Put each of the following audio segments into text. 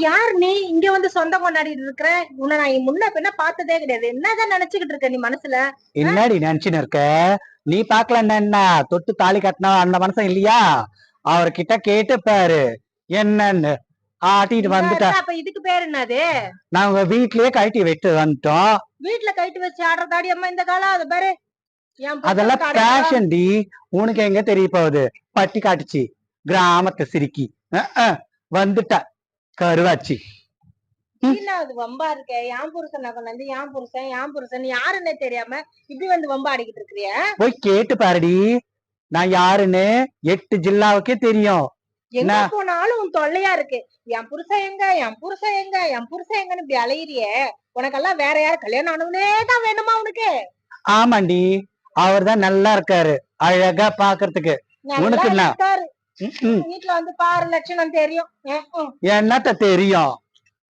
யார் நீ இங்க வந்து சொந்தம் கொண்டாடிட்டு இருக்கிற? உன்னை நான் முன்ன பின்ன பார்த்ததே கிடையாது. என்னதான் நினைச்சுக்கிட்டு இருக்க நீ மனசுல? என்னடி நினைச்சுன்னு இருக்க? நீ பாக்கல என்ன தொட்டு தாலி கட்டினா அந்த மனுஷன் இல்லையா? அவர்கிட்ட கேட்டு பாரு என்னன்னு. ஆட்டிட்டு வந்துட்ட. அப்ப இதுக்கு பேர் என்னது? நாங்க வீட்லயே கட்டி விட்டு வந்துட்டோம். வீட்டுல கைட்டு வச்சு ஆடுறதாடி அம்மா இந்த காலம். அது பாரு அதெல்லாம் பேஷன் டி. உனக்கு எங்க தெரிய போகுது? பட்டி காட்டுச்சு கிராமத்தை சிரிக்கி வந்துட்ட கருவாச்சி. அது வம்பா இருக்க. என் புருஷன் வந்து என் புருஷன் யாருன்னே தெரியாம இப்படி வந்து வம்பா ஆடிக்கிட்டு இருக்கிறிய? போய் கேட்டு பாருடி. நான் யாருன்னு 8 ஜில்லாவுக்கே தெரியும். எங்க போனாலும் உன் தொல்லையா இருக்கு. என் புருஷன் எங்க எங்கன்னு இப்படி அலையிறிய. உனக்கெல்லாம் வேற யாரும் கல்யாணம் ஆனவனேதான் வேணுமா உனக்கு? ஆமாண்டி, அவர் தான் நல்லா இருக்காரு, அழகா பாக்குறதுக்கு. உனக்கு என்ன? வீட்டுல வந்து பாரு லட்சணம் தெரியும். என்னத்த தெரியும்?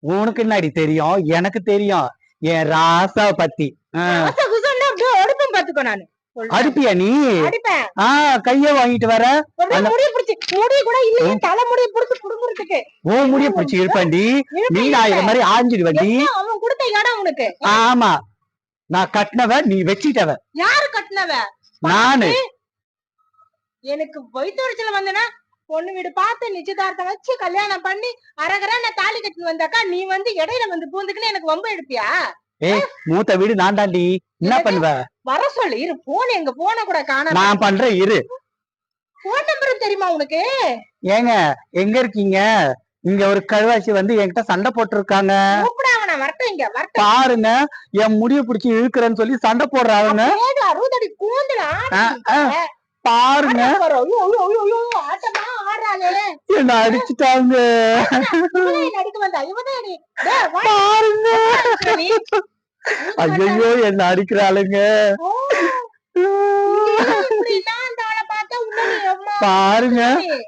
உனக்கு என்னடி தெரியும்? எனக்கு தெரியும் என் ராசாவை பத்தி. அடுப்பேன் பாத்துக்கோ. நானு அடிப்பியா நீ? கைய வாங்கிட்டு வர. முடி கூட இல்ல, தலைமுடியை புடிச்சு புடுங்குறதுக்கு. ஓ முடிய புடிச்சு இருப்பண்டி. நீ நான் மாதிரி ஆஞ்சிடுவண்டி. அவன் கொடுத்த இடம் உனக்கு. ஆமா, நான் கட்டினவ, நீ வச்சிட்டவ. யாரு கட்டினவ? நானு. எனக்கு வயிற்றுச்சல வந்தனா பொண்ணு வீடு பார்த்து நிச்சயதார்த்தம் வச்சு கல்யாணம் பண்ணி அரகரா நான் தாலி கட்டின்னு வந்தாக்கா நீ வந்து இடையில வந்து பூந்துக்குன்னு எனக்கு வம்பு எடுப்பியா? மூத்த வீடு நான் தாண்டி. என்ன பண்ணுவ? வர சொல்லு. இரு, போன் எங்க போன கூட காண. நான் பண்றேன் இரு. போன் நம்பர் தெரியுமா உனக்கு? ஏங்க எங்க இருக்கீங்க? இங்க ஒரு கழுவாச்சி வந்து என்கிட்ட சண்டை போட்டுருக்காங்க. பாருங்க, என் முடிய பிடிச்சி இழுக்கிறேன்னு சொல்லி சண்டை போடுறாங்க. பாருங்க, என்ன அடிச்சுட்டாங்க. பாருங்க, ஐயோ என்ன அடிக்கிறாளுங்க. பாருங்க,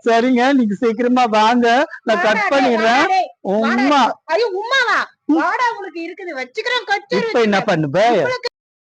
சரிங்க, நீங்க சீக்கிரமா வாங்க, நான் கட் பண்ணிடுறேன். உம்மா உமாவா? வாடா உனக்கு இருக்குது வச்சுக்கிறேன். இப்ப என்ன பண்ணுவ?